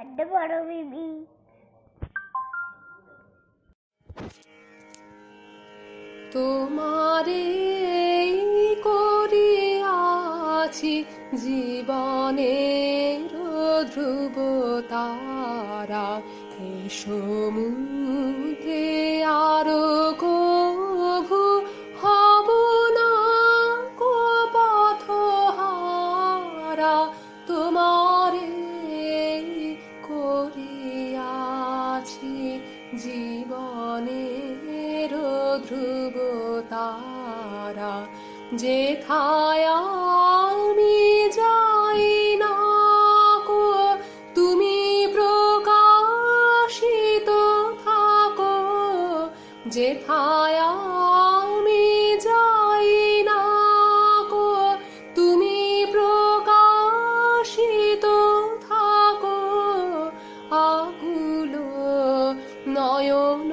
একটা বড় বিবি। তোমারে করিয়াছি জীবনের ধ্রুব তারা, হে সমুদ্রে আরো কভু হব না কো পথহারা। তোমারে করিয়াছি জীবনের ধ্রুব তারা, যেথায় আমি যাই না কো তুমি প্রকাশিত থাকো। যেথায় আমি যাই না কো তুমি প্রকাশিত থাকো। আকুল নয়ন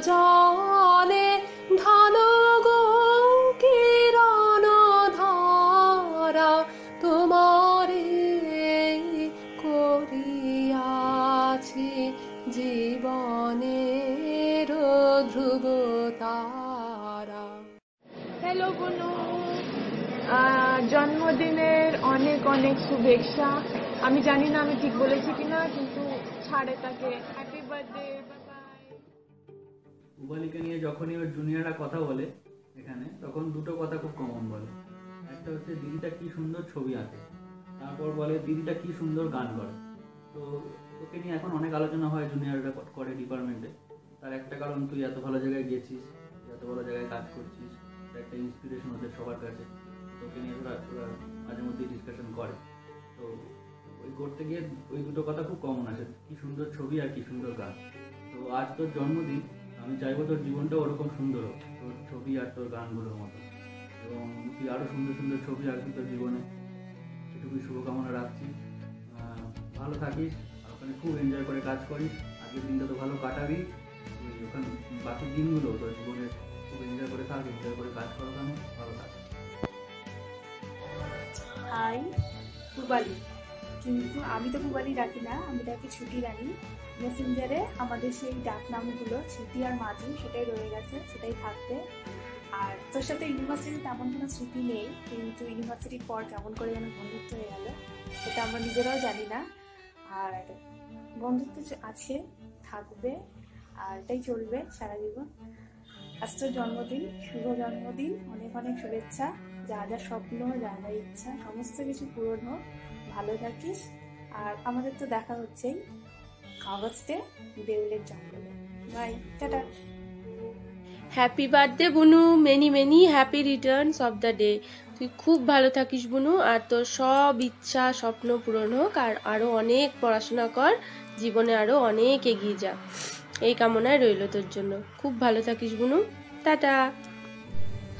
জলে ঢাল গো কিরণ ধারা, তোমারে করিয়াছি জীবনের ধ্রুব তারা। হ্যালো বুনু, জন্মদিনের অনেক অনেক শুভেচ্ছা। আমি জানি না আমি ঠিক বলেছি কিনা, কিন্তু ছাড়ে তাকে। Happy birthday, bye bye. পুবালিকে নিয়ে যখনই ওর জুনিয়ররা কথা বলে এখানে, তখন দুটো কথা খুব কমন বলে। একটা হচ্ছে দিদিটা কি সুন্দর ছবি আঁকে, তারপর বলে দিদিটা কি সুন্দর গান করে। তো ওকে নিয়ে এখন অনেক আলোচনা হয় জুনিয়ররা করে ডিপার্টমেন্টে। তার একটা কারণ, তুই এত ভালো জায়গায় গেছিস, এত ভালো জায়গায় কাজ করছিস, এটা একটা ইন্সপিরেশন ওদের সবার কাছে। তোকে নিয়ে ওরা মাঝে মধ্যেই ডিসকাশন করে। তো ওই করতে গিয়ে ওই দুটো কথা খুব কমন আসে, কি সুন্দর ছবি আর কি সুন্দর গান। তো আজ তোর জন্মদিন, আমি চাইবো তোর জীবনটা ওরকম সুন্দর হোক, তোর ছবি আর তোর গানগুলোর মতো, এবং তুই আরও সুন্দর সুন্দর ছবি আঁকবি তোর জীবনে। সেটুকুই শুভকামনা রাখছি। ভালো থাকিস, আর ওখানে খুব এনজয় করে কাজ করিস। আগের দিনটা তো ভালো কাটাবি, তুই ওখানে বাকি দিনগুলো তোর জীবনে খুব এনজয় করে থাক, এনজয় করে কাজ কর, ওখানে ভালো থাক। হাই পুবালি, কিন্তু আমি তো পুবালি ডাকি না, আমি ডাকি ছুটি রানী। মেসেঞ্জারে আমাদের সেই ডাক নামগুলো ছুটি আর মাজু সেটাই রয়ে গেছে, সেটাই থাকবে। আর তোর সাথে ইউনিভার্সিটি তেমন কোনো স্মৃতি নেই, কিন্তু ইউনিভার্সিটির পর কেমন করে যেন বন্ধুত্ব হয়ে গেল সেটা আমরা নিজেরাও জানি না। আর বন্ধুত্ব আছে, থাকবে, আর এটাই চলবে সারা জীবন। আজ তোর জন্মদিন, শুভ জন্মদিন, অনেক অনেক শুভেচ্ছা। যা যা স্বপ্ন, যা যা ইচ্ছা সমস্ত কিছু পূরণ হোক, ভালো থাকিস। আর আমাদের তো দেখা হচ্ছেই আগস্টে দেউলের জঙ্গলে। Bye, tata. Happy birthday Bunu, many many happy returns of the day. তুই খুব ভালো থাকিস বুনু, আর তোর সব ইচ্ছা স্বপ্ন পূরণ হোক, আর আরো অনেক পড়াশোনা কর, জীবনে আরো অনেক এগিয়ে যা, এই কামনায় রইল তোর জন্য। খুব ভালো থাকিস বুনু, টাটা।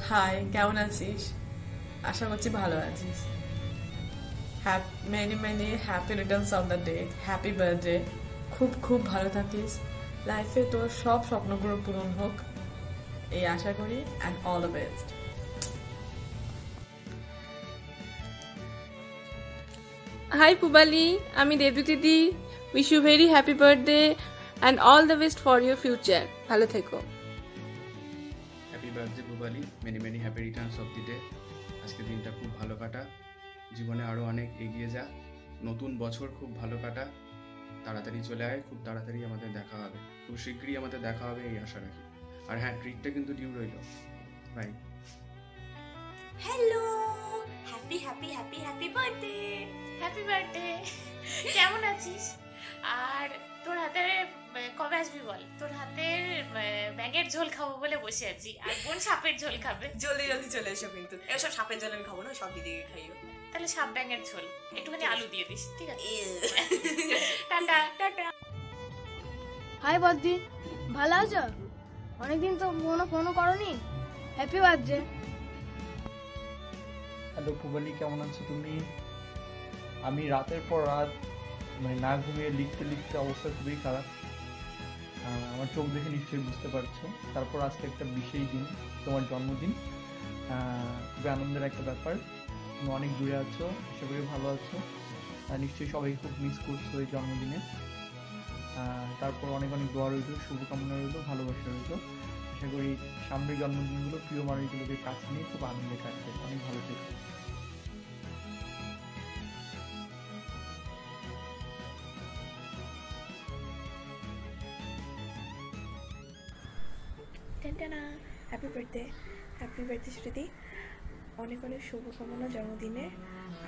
হাই, কেমন আছিস? আশা করছি ভালো আছিস। Many many happy returns of the day, happy birthday. খুব খুব ভালো থাকিস, লাইফে তোর সব স্বপ্নগুলো পূরণ হোক এই আশা করি, and all the best. Hi Pubali, আমি দেবদূতি দিদি। Wish you very happy birthday and all the best for your future. ভালো থেকো। Happy birthday Pubali, many many happy returns of the day. আজকের দিনটা খুব ভালো কাটা, জীবনে আরও অনেক এগিয়ে যা, নতুন বছর খুব ভালো কাটা, তাড়াতাড়ি চলে আয়, খুব তাড়াতাড়ি আমাদের দেখা হবে, খুব শীঘ্রই আমাদের দেখা হবে এই আশা রাখি। আর হ্যাঁ, ট্রিটটা কিন্তু ডিউ রইল। Bye. Hello, happy happy happy happy birthday. Happy birthday. কেমন আছিস? আর তোর হাতে কবে আসবি বল? তোর হাতের ব্যাঙের ঝোল খাবো বলে বসে আছি, আর বোন সাপের ঝোল খাবে। জলদি জলদি চলে এসো, কিন্তু এসব সাপের ঝোল আমি খাবো না, সব দিদিকে খাইও। তাহলে সাপ ব্যাঙের ঝোল, একটুখানি আলু দিয়ে দিস, ঠিক আছে? Tata tata. হাই বদ্দি, ভালো আছো? অনেকদিন তো ফোনও করনি। Happy birthday. হ্যালো পুবালি, কেমন আছো তুমি? আমি রাতের পর রাত না ঘুমিয়ে লিখতে লিখতে অবস্থা খুবই খারাপ। আমার চোখ দেখে নিশ্চয়ই বুঝতে পারছো। তারপর আজকে একটা বিশেষ দিন, তোমার জন্মদিন, খুবই আনন্দের একটা ব্যাপার। তুমি অনেক দূরে আছো, আশা করি ভালো আছো। নিশ্চয়ই সবাই খুব মিস করছো এই জন্মদিনে। তারপর অনেক অনেক দোয়া রইল, শুভকামনা রইল, ভালোবাসা রইল। আশা করি সামনের জন্মদিনগুলো প্রিয় মানুষগুলোকে কাছে নিয়ে খুব আনন্দে কাটবে। অনেক ভালো থেকো। হ্যাপি বার্থডে শ্রুতি। অনেক অনেক শুভকামনা জন্মদিনের।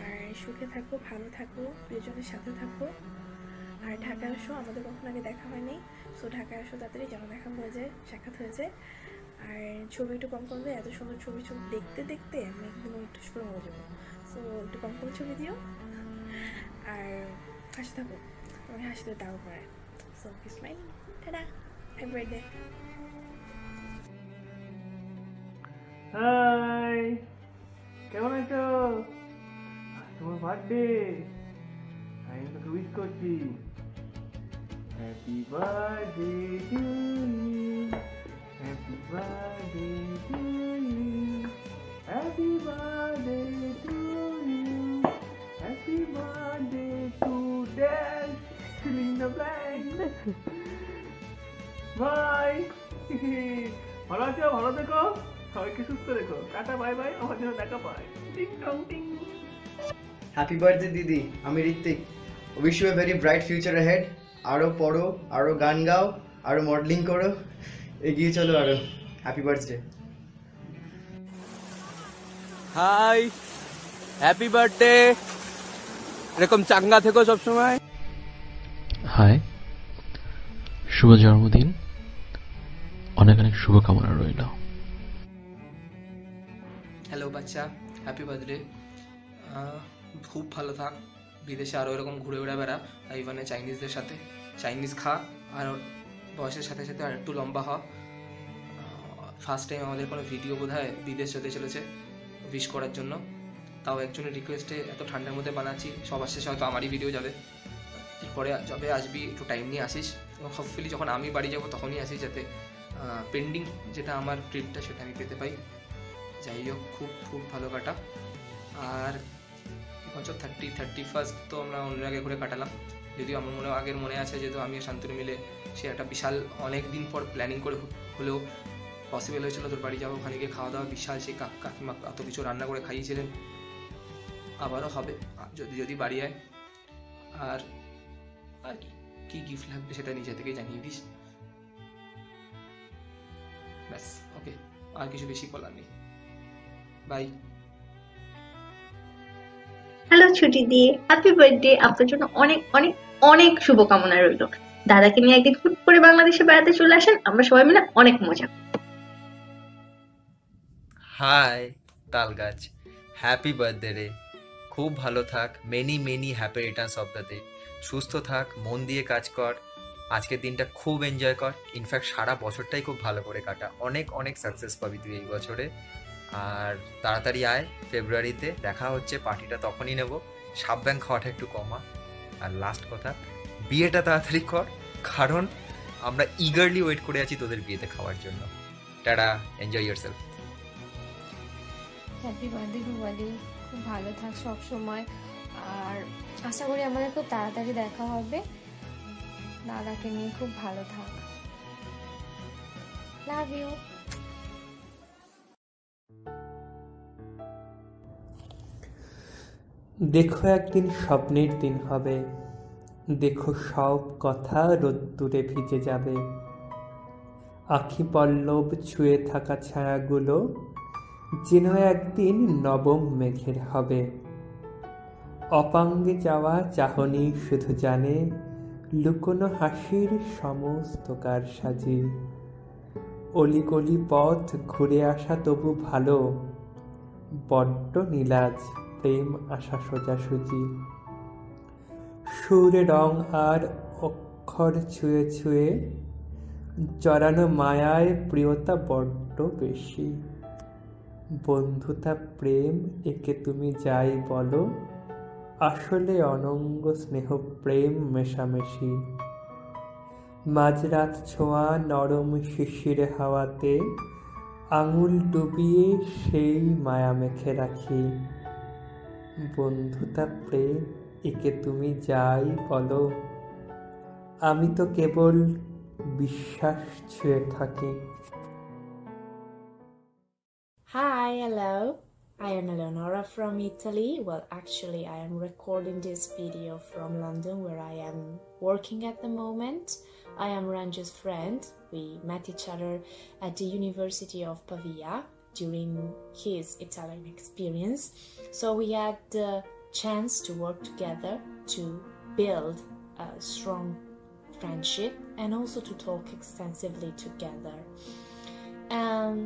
আর সুখে থাকো, ভালো থাকো, প্রিয়জনের সাথে থাকো। আর ঢাকায় আসো, আমাদের কখনো আগে দেখা হয়নি, সো ঢাকায় আসো তাড়াতাড়ি, যেন দেখা হয়ে যায়, সাক্ষাৎ হয়ে যায়। আর ছবি একটু কম করবে, এত সুন্দর ছবি দেখতে দেখতে আমি একদম একটু করে মরে যাবো। সো একটু কম করে ছবি দিও, আর হাসি থাকো, তোমাকে হাসিতে দাও পড়ে। So smile, tata, happy birthday. Hi, কেমন আছো? তোমার বার্থডে, আমি তোকে উইশ করছি। Happy birthday to you, happy birthday to you, happy birthday to you, happy birthday to dash filling the blank. Bye. ভালো আছো? ভালো থেকো, সবাইকে সুস্থ রেখো। টাটা, বাই বাই, আমার জন্য দেখা পায়। টিং টং টিং। হ্যাপি বার্থডে দিদি, আমি Ritwik. Wish you a very bright future ahead. আরও পড়ো, আরও গান গাও, আরও মডেলিং করো, এগিয়ে চলো আরও। Happy birthday. Hi, happy birthday, এরকম চাঙ্গা থেকো সবসময়। হাই, শুভ জন্মদিন, অনেক অনেক শুভকামনা রইল। হ্যালো বাচ্চা, হ্যাপি বার্থডে। খুব ভালো থাক, বিদেশে আরও এরকম ঘুরে ঘুরে বেড়া, ইভানে চাইনিজদের সাথে চাইনিজ খা, আর বয়সের সাথে সাথে আর একটু লম্বা হ। ফার্স্ট টাইম আমাদের কোনো ভিডিও বোধহয় বিদেশ যেতে চলেছে উইশ করার জন্য, তাও একজনের রিকোয়েস্টে এত ঠান্ডার মধ্যে বানাচ্ছি। সবার শেষে হয়তো আমারই ভিডিও যাবে। এরপরে যবে আসবি একটু টাইম নিয়ে আসিস, এবং হোপফুলি যখন আমি বাড়ি যাব তখনই আসিস, যাতে পেন্ডিং যেটা আমার ট্রিপটা সেটা আমি পেতে পাই। যাই হোক, খুব খুব ভালো কাটা। আর বছর 31st তো আমরা অন্য আগে ঘুরে কাটালাম, যদিও আমার আগের মনে আছে, যেহেতু আমি শান্তনু মিলে সে একটা বিশাল অনেক দিন পর প্ল্যানিং করে হলেও পসিবল হয়েছিল তোর বাড়ি যাবো, ওখানে গিয়ে খাওয়া দাওয়া বিশাল, সেই কাকিমা এত কিছু রান্না করে খাইয়েছিলেন। আবারও হবে যদি বাড়ি আয়। আর আর কি গিফট লাগবে সেটা নিজে থেকেই জানিয়ে দিস, ব্যাস। ওকে, আর কিছু বেশি বলার নেই। বাই। হ্যালো ছুটি দিয়ে, হ্যাপি বার্থডে। আপনার জন্য অনেক অনেক অনেক শুভকামনা রইল। দাদাকে নিয়ে একদিন হুট করে বাংলাদেশে বেড়াতে চলে আসেন, আমরা সবাই মিলে অনেক মজা। হাই তালগাছ, হ্যাপি বার্থডে রে। খুব ভালো থাক, many many happy returns of the day. সুস্থ থাক, মন দিয়ে কাজ কর, আজকের দিনটা খুব এনজয় কর। ইনফ্যাক্ট সারা বছরটাই খুব ভালো করে কাটা, অনেক অনেক সাকসেস পাবি তুই এই বছরে। আর তাড়াতাড়ি আয়, ফেব্রুয়ারিতে দেখা হচ্ছে, পার্টিটা তখনই নেব। সাব ব্যাংক খাওয়াটা একটু কমা। আর লাস্ট কথা, বিয়েটা তাড়াতাড়ি কর, কারণ আমরা ইগারলি ওয়েট করে আছি তোদের বিয়েতে খাওয়ার জন্য। Tata, enjoy yourself. Happy birthday Bubali, খুব ভালো থাক সব সময়। আর আশা করি আমাদের খুব তাড়াতাড়ি দেখা হবে। দাদাকে নিয়ে খুব ভালো থাক, লাভ ইউ। দেখো একদিন স্বপ্নের দিন হবে, দেখো সব কথা রোদ্দুরে ভিজে যাবে। আখি পল্লব ছুঁয়ে থাকা ছায়াগুলো যেন একদিন নবম মেঘের হবে। অপাঙ্গে যাওয়া চাহনি শুধু জানে লুকোনো হাসির সমস্ত কারসাজি। অলিগলি পথ ঘুরে আসা তবু ভালো, বড্ড নীলাজ প্রেম আসা সোজাসুজি। সুর রং আর অক্ষর ছুঁয়ে ছুঁয়ে জড়ানো মায়ায় প্রিয়তা বড্ড বেশি। বন্ধুতা প্রেম একে তুমি যাই বলো, আসলে অনঙ্গ স্নেহ প্রেম মেশামেশি। মাঝরাত ছোঁয়া নরম শিশির হাওয়াতে আঙুল ডুবিয়ে সেই মায়া মেখে রাখি। বন্ধুতা প্রেম একে তুমি যাই বলো, আমি তো কেবল বিশ্বাস ছুঁয়ে থাকি। Hi, hello. I am Eleonora from Italy. Well, actually, I am recording this video from London where I am working at the moment. I am Ranju's friend. We met each other at the University of Pavia during his Italian experience. So we had the chance to work together to build a strong friendship and also to talk extensively together. And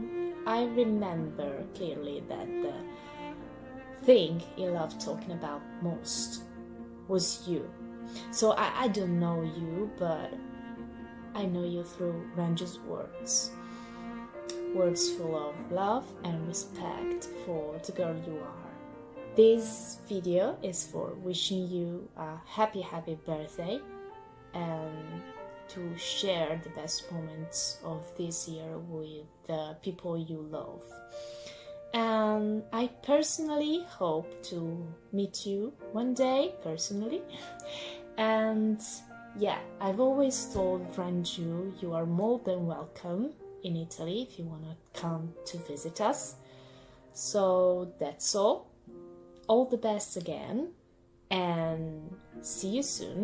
I remember clearly that the thing he loved talking about most was you. So I don't know you, but I know you through Ranju's words. Words full of love and respect for the girl you are. This video is for wishing you a happy birthday and to share the best moments of this year with the people you love. And I personally hope to meet you one day personally. And yeah, I've always told Ranju you are more than welcome in Italy if you want to come to visit us. So that's all. All the best again and see you soon.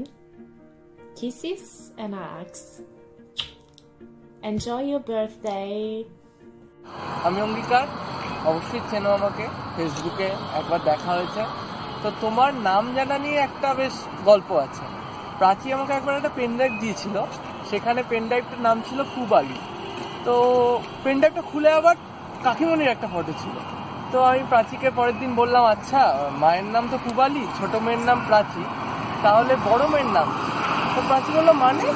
Kisses and hugs. Enjoy your birthday. আমি অঙ্গীকার, অবশ্যই চেনো আমাকে, ফেসবুকে একবার দেখা হয়েছে। তো তোমার নাম জানা নিয়ে একটা বেশ গল্প আছে। প্রাচী আমাকে একবার একটা পেন ড্রাইভ দিয়েছিল, সেখানে পেন ড্রাইভটার নাম ছিল পুবালি। তো পেন ড্রাইভটা খুলে আবার কাকিমণির একটা ফটো ছিল। তো আমি প্রাচীকে পরের দিন বললাম, আচ্ছা মায়ের নাম তো পুবালি, ছোট মেয়ের নাম প্রাচী, তাহলে বড় মেয়ের নাম? তো প্রাচী বললো মানে?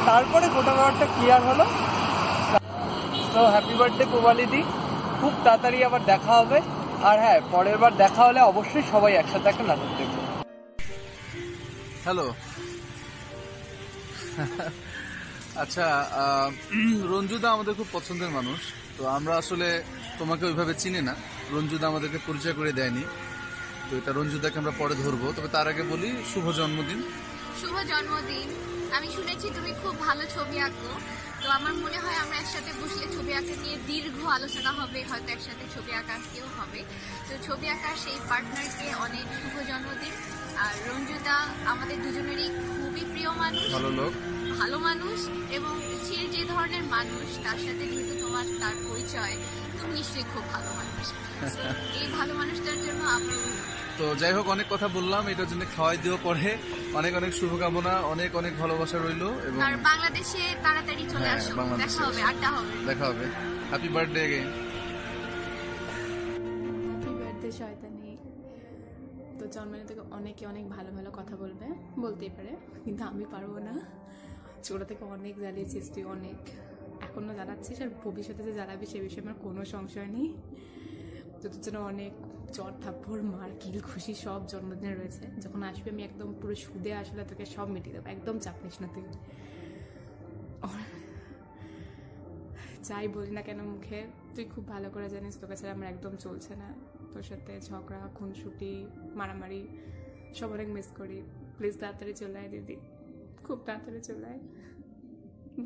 তারপরে গোটা ব্যাপারটা ক্লিয়ার হলো। তো হ্যাপি বার্থডে পুবালি দি, খুব তাড়াতাড়ি আবার দেখা হবে। আর হ্যাঁ, পরের বার দেখা হলে অবশ্যই সবাই একসাথে একটা নাটক দেখবো। হ্যালো, আচ্ছা রঞ্জুদা আমাদের খুব পছন্দের মানুষ। তো আমরা আসলে তোমাকে ওইভাবে চিনি না, রঞ্জুদা আমাদেরকে পরিচয় করে দেয়নি। তো এটা রঞ্জুদাকে আমরা পরে ধরবো, তবে তার আগে বলি শুভ জন্মদিন। শুভ জন্মদিন। আমি শুনেছি তুমি খুব ভালো ছবি আঁকো, তো আমার মনে হয় আমরা একসাথে বসলে ছবি আঁকা নিয়ে দীর্ঘ আলোচনা হবে, হয়তো একসাথে ছবি আঁকা কেউ হবে। তো ছবি আঁকার সেই পার্টনারকে অনেক শুভ জন্মদিন। আর রঞ্জুদা আমাদের দুজনেরই খুবই প্রিয় মানুষ, ভালো মানুষ, এবং সে যে ধরনের মানুষ তার সাথে যেহেতু তোমার তার পরিচয়, তুমি নিশ্চয়ই খুব ভালো মানুষ। এই ভালো মানুষটার জন্য আমরা তো যাই হোক, অনেক কথা বললাম, এটার জন্য খাওয়াই দিও পরে। অনেক অনেক শুভকামনা, অনেক অনেক ভালোবাসা রইলো। এবং আর বাংলাদেশে তাড়াতাড়ি চলে আসো, দেখা হবে, আড্ডা হবে, দেখা হবে। Happy birthday again. Happy birthday শয়তানি। তো জন্মদিনে থেকে অনেকে অনেক ভালো ভালো কথা বলবে, বলতেই পারে, কিন্তু আমি পারবো না। ছোটো থেকে অনেক জ্বালিয়েছিস তুই, অনেক এখনও জ্বালাচ্ছিস, আর ভবিষ্যতে যে জ্বালাবি সে বিষয়ে আমার কোনো সংশয় নেই। তো তোর জন্য অনেক চট থাপ্পড় মার কিল খুশি সব জন্মদিনে রয়েছে। যখন আসবি আমি একদম পুরো সুদে আসলে তোকে সব মিটিয়ে দেবো, একদম চাপ নিস না তুই। যাই বলি না কেন মুখে, তুই খুব ভালো করে জানিস তোকে ছাড়া আমার একদম চলছে না। তোর সাথে ঝগড়া, খুনসুটি, মারামারি সব অনেক মিস করি। প্লিজ তাড়াতাড়ি চলে আয় দিদি, খুব তাড়াতাড়ি চলে আয়,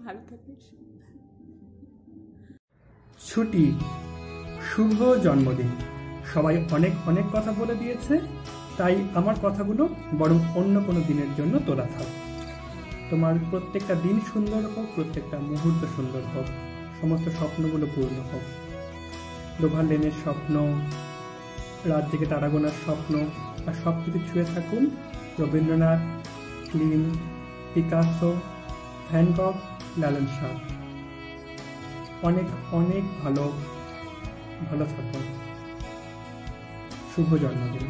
ভালো থাকিস। ছুটি, শুভ জন্মদিন। সবাই অনেক অনেক কথা বলে দিয়েছে, তাই আমার কথাগুলো বরং অন্য কোনো দিনের জন্য তোলা থাক। তোমার প্রত্যেকটা দিন সুন্দর হোক, প্রত্যেকটা মুহূর্ত সুন্দর হোক, সমস্ত স্বপ্নগুলো পূর্ণ হোক। লোভার লেনের স্বপ্ন, রাত জেগে তারা গোনার স্বপ্ন, আর সব কিছু ছুঁয়ে থাকুন Rabindranath, clean, Picasso, van গঘ, Lalon Shah. অনেক অনেক ভালো থাকুন। শুভ জন্মদিন।